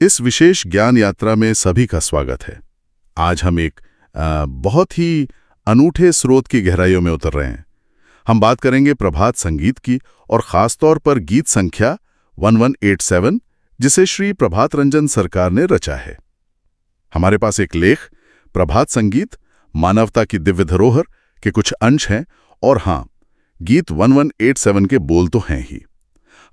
इस विशेष ज्ञान यात्रा में सभी का स्वागत है। आज हम एक बहुत ही अनूठे स्रोत की गहराइयों में उतर रहे हैं। हम बात करेंगे प्रभात संगीत की और खासतौर पर गीत संख्या 1187, जिसे श्री प्रभात रंजन सरकार ने रचा है। हमारे पास एक लेख प्रभात संगीत मानवता की दिव्य धरोहर के कुछ अंश हैं और हाँ, गीत 1187 के बोल तो हैं ही।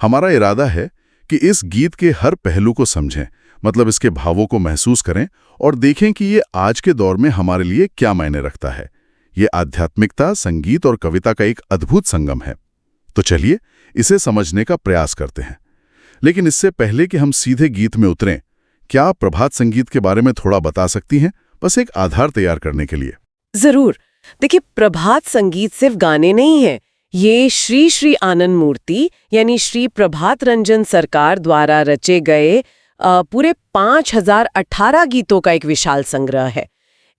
हमारा इरादा है कि इस गीत के हर पहलू को समझें, मतलब इसके भावों को महसूस करें और देखें कि ये आज के दौर में हमारे लिए क्या मायने रखता है। ये आध्यात्मिकता, संगीत और कविता का एक अद्भुत संगम है। तो चलिए इसे समझने का प्रयास करते हैं। लेकिन इससे पहले कि हम सीधे गीत में उतरें, क्या आप प्रभात संगीत के बारे में थोड़ा बता सकती हैं, बस एक आधार तैयार करने के लिए? जरूर। देखिए, प्रभात संगीत सिर्फ गाने नहीं है। ये श्री श्री आनंद मूर्ति यानी श्री प्रभात रंजन सरकार द्वारा रचे गए पूरे 5018 गीतों का एक विशाल संग्रह है।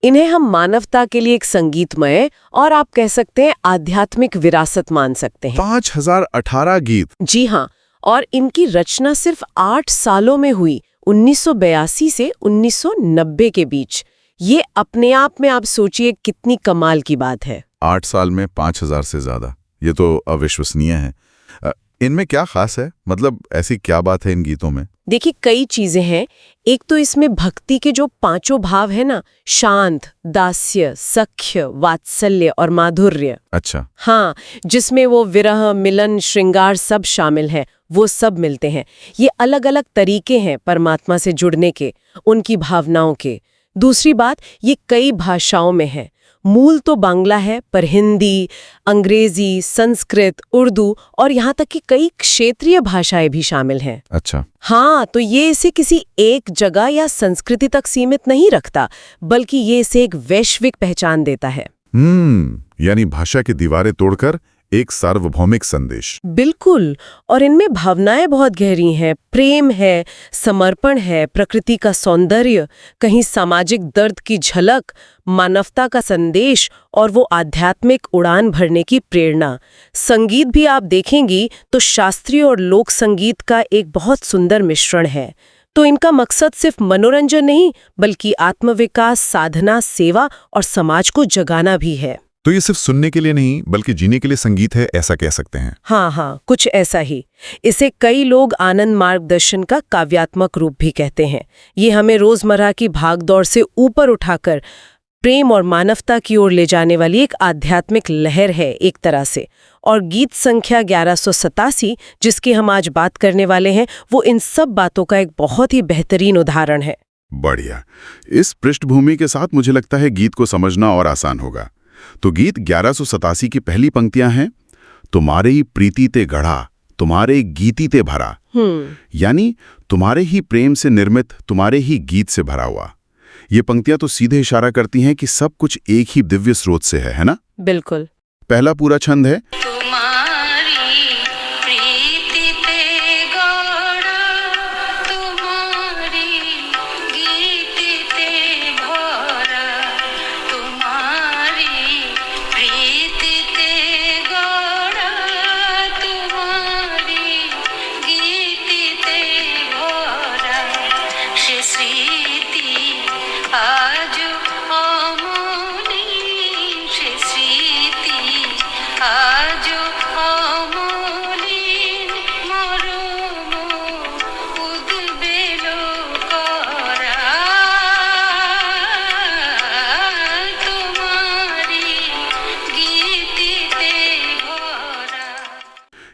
इन्हें हम मानवता के लिए एक संगीतमय और आप कह सकते हैं आध्यात्मिक विरासत मान सकते हैं। 5018 गीत? जी हाँ। और इनकी रचना सिर्फ 8 सालों में हुई, 1982 से 1990 के बीच। ये अपने आप में आप सोचिए कितनी कमाल की बात है। 8 साल में 5000 से ज्यादा, ये तो अविश्वसनीय है। इनमें क्या खास है, मतलब ऐसी क्या बात है इन गीतों में? देखिए, कई चीजें हैं। एक तो इसमें भक्ति के जो 5 भाव है ना, शांत, दास्य, सख्य, वात्सल्य और माधुर्य। अच्छा। हाँ, जिसमें वो विरह, मिलन, श्रृंगार सब शामिल है, वो सब मिलते हैं। ये अलग अलग तरीके हैं परमात्मा से जुड़ने के, उनकी भावनाओं के। दूसरी बात, ये कई भाषाओं में है। मूल तो बांग्ला है, पर हिंदी, अंग्रेजी, संस्कृत, उर्दू और यहाँ तक कि कई क्षेत्रीय भाषाएं भी शामिल हैं। अच्छा। हाँ, तो ये इसे किसी एक जगह या संस्कृति तक सीमित नहीं रखता, बल्कि ये इसे एक वैश्विक पहचान देता है। यानी भाषा की दीवारें तोड़कर एक सार्वभौमिक संदेश। बिल्कुल। और इनमें भावनाएं बहुत गहरी हैं। प्रेम है, समर्पण है, प्रकृति का सौंदर्य, कहीं सामाजिक दर्द की झलक, मानवता का संदेश और वो आध्यात्मिक उड़ान भरने की प्रेरणा। संगीत भी आप देखेंगी तो शास्त्रीय और लोक संगीत का एक बहुत सुंदर मिश्रण है। तो इनका मकसद सिर्फ मनोरंजन नहीं, बल्कि आत्मविकास, साधना, सेवा और समाज को जगाना भी है। तो ये सिर्फ सुनने के लिए नहीं, बल्कि जीने के लिए संगीत है, ऐसा कह सकते हैं? हाँ, कुछ ऐसा ही। इसे कई लोग आनंद मार्गदर्शन का काव्यात्मक रूप भी कहते हैं। ये हमें रोजमर्रा की भागदौड़ से ऊपर उठाकर प्रेम और मानवता की ओर ले जाने वाली एक आध्यात्मिक लहर है एक तरह से। और गीत संख्या 1187, जिसकी हम आज बात करने वाले हैं, वो इन सब बातों का एक बहुत ही बेहतरीन उदाहरण है। बढ़िया। इस पृष्ठभूमि के साथ मुझे लगता है गीत को समझना और आसान होगा। तो गीत 1187 की पहली पंक्तियां हैं, तुम्हारे ही प्रीति ते गढ़ा, तुम्हारे गीती ते भरा। यानी तुम्हारे ही प्रेम से निर्मित, तुम्हारे ही गीत से भरा हुआ। ये पंक्तियां तो सीधे इशारा करती हैं कि सब कुछ एक ही दिव्य स्रोत से है ना? बिल्कुल। पहला पूरा छंद है,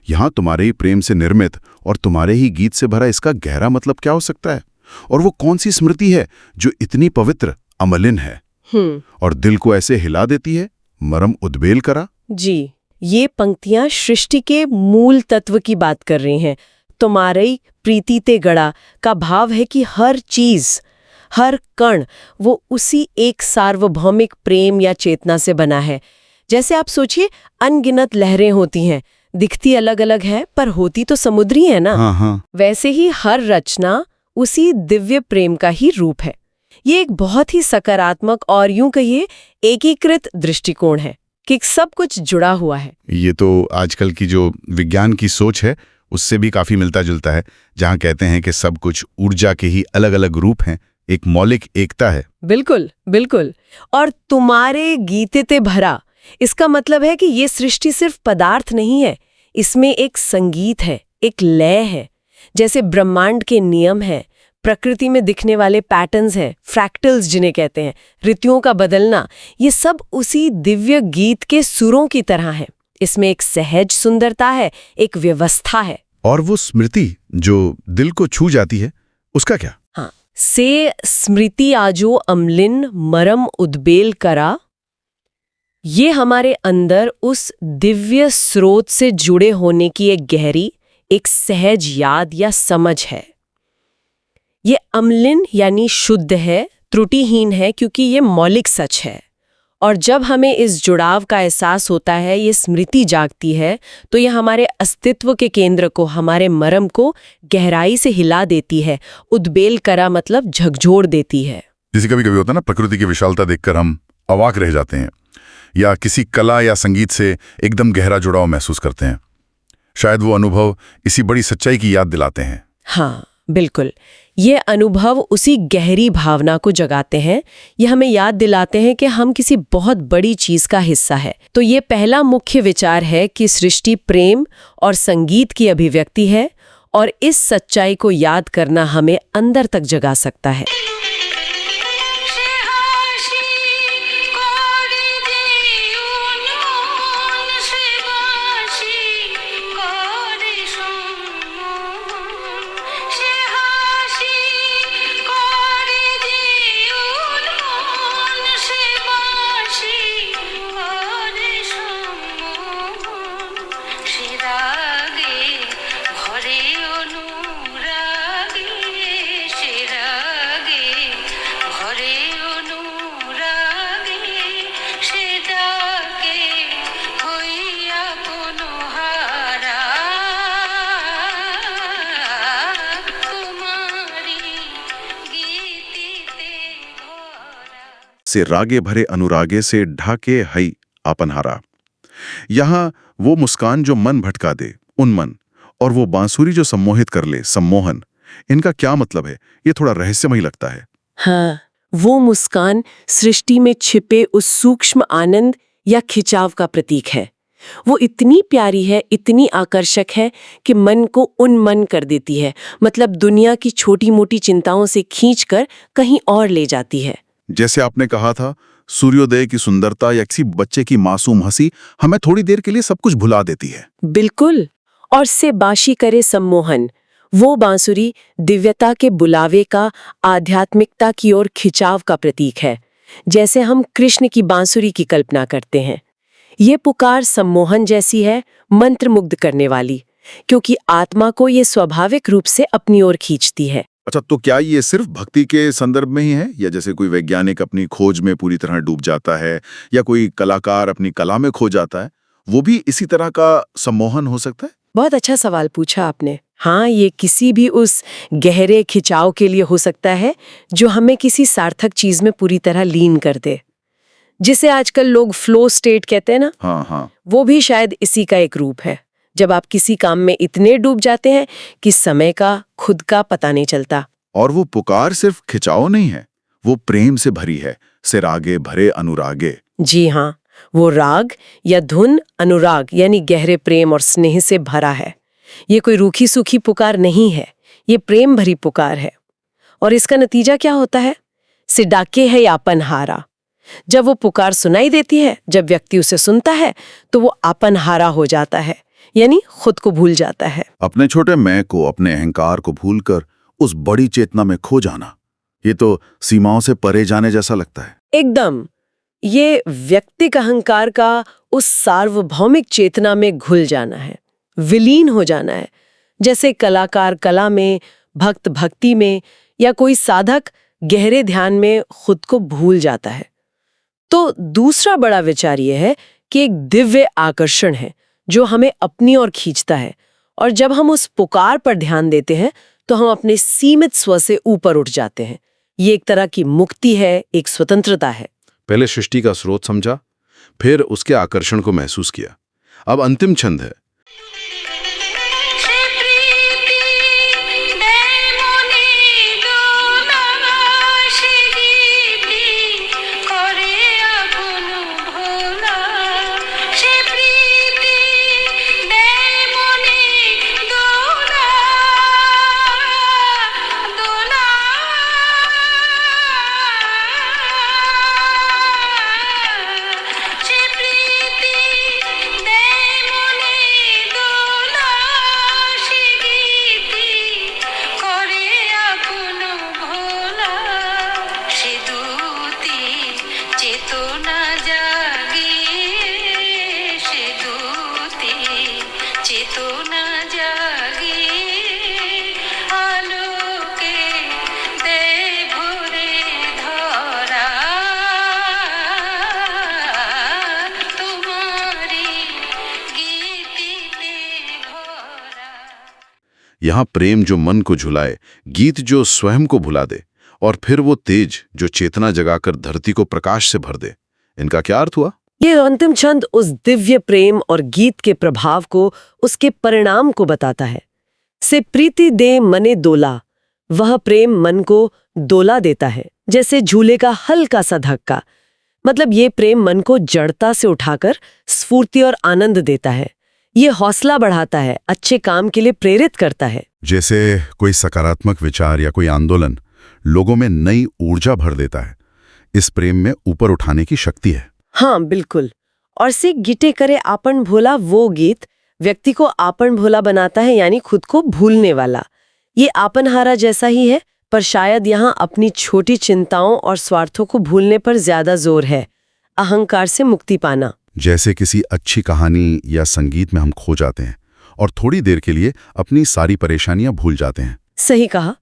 यहाँ तुम्हारे ही प्रेम से निर्मित और तुम्हारे ही गीत से भरा, इसका गहरा मतलब क्या हो सकता है? और वो कौन सी स्मृति है जो इतनी पवित्र, अमलिन है और दिल को ऐसे हिला देती है, मरम उद्बेल करा? जी, ये पंक्तियां सृष्टि के मूल तत्व की बात कर रही हैं। तुम्हारी प्रीति ते गड़ा का भाव है कि हर चीज, हर कण वो उसी एक सार्वभौमिक प्रेम या चेतना से बना है। जैसे आप सोचिए, अनगिनत लहरें होती हैं, दिखती अलग अलग है पर होती तो समुद्री है ना। हाँ। वैसे ही हर रचना उसी दिव्य प्रेम का ही रूप है। ये एक बहुत ही सकारात्मक और यूं कहिए एकीकृत दृष्टिकोण है कि सब कुछ जुड़ा हुआ है। ये तो आजकल की जो विज्ञान की सोच है उससे भी काफी मिलता जुलता है, जहां कहते हैं कि सब कुछ ऊर्जा के ही अलग अलग रूप हैं, एक मौलिक एकता है। बिल्कुल बिल्कुल। और तुम्हारे गीते ते भरा, इसका मतलब है कि ये सृष्टि सिर्फ पदार्थ नहीं है, इसमें एक संगीत है, एक लय है। जैसे ब्रह्मांड के नियम हैं, प्रकृति में दिखने वाले पैटर्न्स हैं, फ्रैक्टल्स जिन्हें कहते हैं, ऋतुओं का बदलना, ये सब उसी दिव्य गीत के सुरों की तरह है। इसमें एक सहज सुंदरता है, एक व्यवस्था है। और वो स्मृति जो दिल को छू जाती है, उसका क्या? हाँ, से स्मृति आजो अम्लिन मरम उद्बेल करा, ये हमारे अंदर उस दिव्य स्रोत से जुड़े होने की एक गहरी, एक सहज याद या समझ है। ये अम्लिन यानी शुद्ध है, त्रुटिहीन है, क्योंकि ये मौलिक सच है। और जब हमें इस जुड़ाव का एहसास होता है, ये स्मृति जागती है, तो ये हमारे अस्तित्व के केंद्र को, हमारे मरम को गहराई से हिला देती है। उद्बेल करा मतलब झकझोर देती है। जैसे कभी कभी होता है ना, प्रकृति की विशालता देखकर हम अवाक रह जाते हैं, या किसी कला या संगीत से एकदम गहरा जुड़ाव महसूस करते हैं। शायद वो अनुभव इसी बड़ी सच्चाई की याद दिलाते हैं। हाँ बिल्कुल, ये अनुभव उसी गहरी भावना को जगाते हैं। ये हमें याद दिलाते हैं कि हम किसी बहुत बड़ी चीज का हिस्सा है। तो ये पहला मुख्य विचार है कि सृष्टि प्रेम और संगीत की अभिव्यक्ति है, और इस सच्चाई को याद करना हमें अंदर तक जगा सकता है। से रागे भरे अनुरागे से ढाके हई आपनहारा। यहाँ वो मुस्कान जो मन भटका दे, उन्मन, और वो बांसुरी जो सम्मोहित कर ले, सम्मोहन, इनका क्या मतलब है? ये थोड़ा रहस्यमयी लगता है। हाँ, वो मुस्कान सृष्टि में छिपे उस सूक्ष्म आनंद या खिंचाव का प्रतीक है। वो इतनी प्यारी है, इतनी आकर्षक है कि मन को उन्मन कर देती है, मतलब दुनिया की छोटी मोटी चिंताओं से खींचकर कहीं और ले जाती है। जैसे आपने कहा था, सूर्योदय की सुंदरता या किसी बच्चे की मासूम हंसी हमें थोड़ी देर के लिए सब कुछ भुला देती है। बिल्कुल। और से बाशी करे सम्मोहन, वो बांसुरी दिव्यता के बुलावे का, आध्यात्मिकता की ओर खिंचाव का प्रतीक है। जैसे हम कृष्ण की बांसुरी की कल्पना करते हैं, ये पुकार सम्मोहन जैसी है, मंत्रमुग्ध करने वाली, क्योंकि आत्मा को ये स्वाभाविक रूप से अपनी ओर खींचती है। अच्छा, तो क्या ये सिर्फ भक्ति के संदर्भ में ही है, या जैसे कोई वैज्ञानिक अपनी खोज में पूरी तरह डूब जाता है, या कोई कलाकार अपनी कला में खो जाता है, वो भी इसी तरह का सम्मोहन हो सकता है? बहुत अच्छा सवाल पूछा आपने। हाँ, ये किसी भी उस गहरे खिंचाव के लिए हो सकता है जो हमें किसी सार्थक चीज में पूरी तरह लीन कर दे, जिसे आजकल लोग फ्लो स्टेट कहते हैं ना। हाँ। वो भी शायद इसी का एक रूप है, जब आप किसी काम में इतने डूब जाते हैं कि समय का, खुद का पता नहीं चलता। और वो पुकार सिर्फ खिंचाव नहीं है, वो प्रेम से भरी है, से रागे भरे अनुरागे। जी हाँ, वो राग या धुन अनुराग यानी गहरे प्रेम और स्नेह से भरा है। ये कोई रूखी सूखी पुकार नहीं है, ये प्रेम भरी पुकार है। और इसका नतीजा क्या होता है? सिडाके है आपनहारा। जब वो पुकार सुनाई देती है, जब व्यक्ति उसे सुनता है, तो वो आपनहारा हो जाता है, यानी खुद को भूल जाता है। अपने छोटे मैं को, अपने अहंकार को भूलकर उस बड़ी चेतना में खो जाना, ये तो सीमाओं से परे जाने जैसा लगता है। एकदम। ये व्यक्तिक अहंकार का उस सार्वभौमिक चेतना में घुल जाना है, विलीन हो जाना है। जैसे कलाकार कला में, भक्त भक्ति में, या कोई साधक गहरे ध्यान में खुद को भूल जाता है। तो दूसरा बड़ा विचार यह है कि एक दिव्य आकर्षण है जो हमें अपनी ओर खींचता है, और जब हम उस पुकार पर ध्यान देते हैं तो हम अपने सीमित स्व से ऊपर उठ जाते हैं। ये एक तरह की मुक्ति है, एक स्वतंत्रता है। पहले सृष्टि का स्रोत समझा, फिर उसके आकर्षण को महसूस किया। अब अंतिम छंद है। यहाँ प्रेम जो मन को झुलाए, गीत जो स्वयं को भुला दे, और फिर वो तेज जो चेतना जगाकर धरती को प्रकाश से भर दे। इनका क्या अर्थ हुआ? ये अंतिम छंद उस दिव्य प्रेम और गीत के प्रभाव को, उसके परिणाम को बताता है। से प्रीति दे मने दोला, वह प्रेम मन को दोला देता है, जैसे झूले का हल्का सा धक्का। मतलब ये प्रेम मन को जड़ता से उठाकर स्फूर्ति और आनंद देता है। ये हौसला बढ़ाता है, अच्छे काम के लिए प्रेरित करता है। जैसे कोई सकारात्मक विचार या कोई आंदोलन लोगों में नई ऊर्जा भर देता है। इस प्रेम में ऊपर उठाने की शक्ति है। हाँ, बिल्कुल। और से गिटे करे आपन भोला, वो गीत व्यक्ति को आपन भोला बनाता है, यानी खुद को भूलने वाला। ये आपनहारा जैसा ही है, पर शायद यहाँ अपनी छोटी चिंताओं और स्वार्थों को भूलने पर ज्यादा जोर है। अहंकार से मुक्ति पाना। जैसे किसी अच्छी कहानी या संगीत में हम खो जाते हैं और थोड़ी देर के लिए अपनी सारी परेशानियां भूल जाते हैं। सही कहा।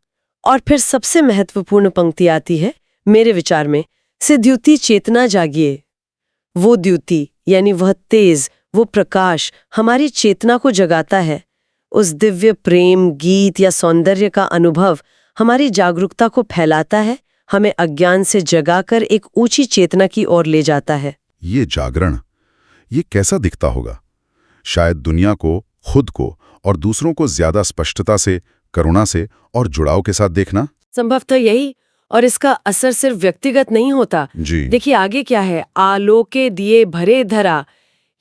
और फिर सबसे महत्वपूर्ण पंक्ति आती है मेरे विचार में, से द्युति चेतना जागिए। वो द्युति यानी वह तेज, वो प्रकाश हमारी चेतना को जगाता है। उस दिव्य प्रेम, गीत या सौंदर्य का अनुभव हमारी जागरूकता को फैलाता है, हमें अज्ञान से जगाकर एक ऊंची चेतना की ओर ले जाता है। ये जागरण, ये कैसा दिखता होगा? शायद दुनिया को, खुद को और दूसरों को ज्यादा स्पष्टता से, करुणा से और जुड़ाव के साथ देखना। संभवतः यही। और इसका असर सिर्फ व्यक्तिगत नहीं होता। जी। देखिए आगे क्या है, आलोके दिए भरे धरा।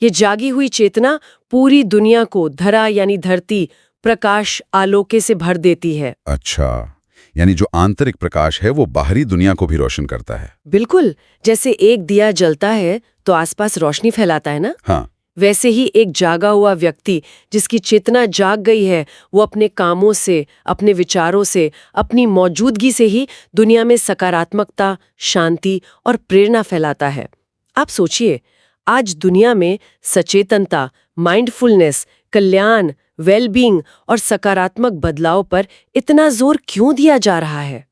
ये जागी हुई चेतना पूरी दुनिया को, धरा यानी धरती, प्रकाश आलोके से भर देती है। अच्छा, यानी जो आंतरिक प्रकाश है वो बाहरी दुनिया को भी रोशन करता है। बिल्कुल, जैसे एक दिया जलता है तो आसपास रोशनी फैलाता है ना। हाँ। वैसे ही एक जागा हुआ व्यक्ति जिसकी चेतना जाग गई है, वो अपने कामों से, अपने विचारों से, अपनी मौजूदगी से ही दुनिया में सकारात्मकता, शांति और प्रेरणा फैलाता है। आप सोचिए, आज दुनिया में सचेतनता, माइंडफुलनेस, कल्याण, वेलबींग और सकारात्मक बदलाव पर इतना जोर क्यों दिया जा रहा है?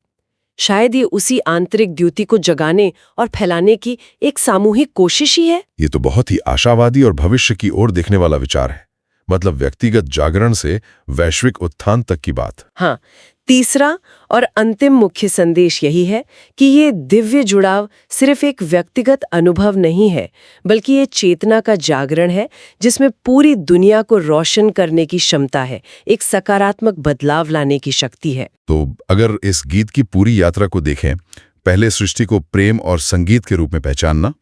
शायद ये उसी आंतरिक द्युति को जगाने और फैलाने की एक सामूहिक कोशिश ही है। ये तो बहुत ही आशावादी और भविष्य की ओर देखने वाला विचार है। मतलब व्यक्तिगत जागरण से वैश्विक उत्थान तक की बात। हाँ, तीसरा और अंतिम मुख्य संदेश यही है कि ये दिव्य जुड़ाव सिर्फ एक व्यक्तिगत अनुभव नहीं है, बल्कि ये चेतना का जागरण है जिसमें पूरी दुनिया को रोशन करने की क्षमता है, एक सकारात्मक बदलाव लाने की शक्ति है। तो अगर इस गीत की पूरी यात्रा को देखें, पहले सृष्टि को प्रेम और संगीत के रूप में पहचानना,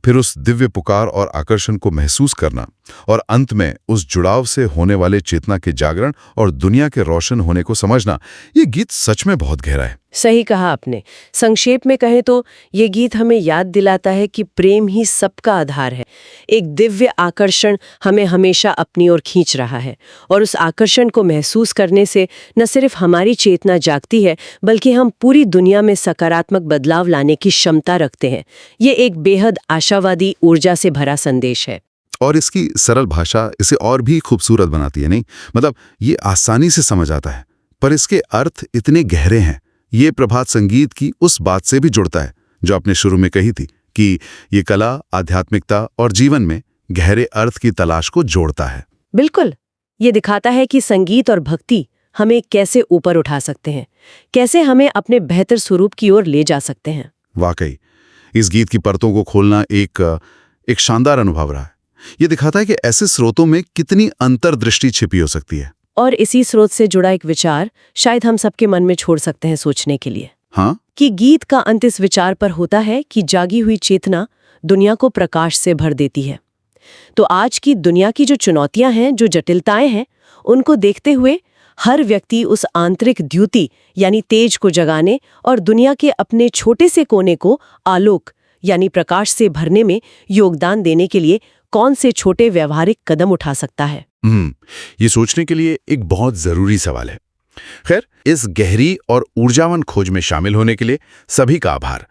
फिर उस दिव्य पुकार और आकर्षण को महसूस करना, और अंत में उस जुड़ाव से होने वाले चेतना के जागरण और दुनिया के रोशन होने को समझना, ये गीत सच में बहुत गहरा है। सही कहा आपने। संक्षेप में कहें तो ये गीत हमें याद दिलाता है कि प्रेम ही सबका आधार है। एक दिव्य आकर्षण हमें हमेशा अपनी ओर खींच रहा है, और उस आकर्षण को महसूस करने से न सिर्फ हमारी चेतना जागती है, बल्कि हम पूरी दुनिया में सकारात्मक बदलाव लाने की क्षमता रखते हैं। ये एक बेहद आशावादी, ऊर्जा से भरा संदेश है। और इसकी सरल भाषा इसे और भी खूबसूरत बनाती है, नहीं? मतलब ये आसानी से समझ आता है, पर इसके अर्थ इतने गहरे हैं। ये प्रभात संगीत की उस बात से भी जुड़ता है जो आपने शुरू में कही थी कि ये कला, आध्यात्मिकता और जीवन में गहरे अर्थ की तलाश को जोड़ता है। बिल्कुल, ये दिखाता है कि संगीत और भक्ति हमें कैसे ऊपर उठा सकते हैं, कैसे हमें अपने बेहतर स्वरूप की ओर ले जा सकते हैं। वाकई इस गीत की परतों को खोलना एक शानदार अनुभव रहा है। ये दिखाता है कि ऐसे स्रोतों में कितनी अंतर्दृष्टि छिपी हो सकती है। और इसी स्रोत से जुड़ा एक विचार शायद हम सबके मन में छोड़ सकते हैं सोचने के लिए। हाँ? कि गीत का अंत इस विचार पर होता है कि जागी हुई चेतना दुनिया को प्रकाश से भर देती है। तो आज की दुनिया की जो चुनौतियां हैं, जो जटिलताएं हैं, उनको देखते हुए हर व्यक्ति उस आंतरिक द्युति यानी तेज को जगाने और दुनिया के अपने छोटे से कोने को आलोक यानी प्रकाश से भरने में योगदान देने के लिए कौन से छोटे व्यवहारिक कदम उठा सकता है। ये सोचने के लिए एक बहुत जरूरी सवाल है। खैर, इस गहरी और ऊर्जावान खोज में शामिल होने के लिए सभी का आभार।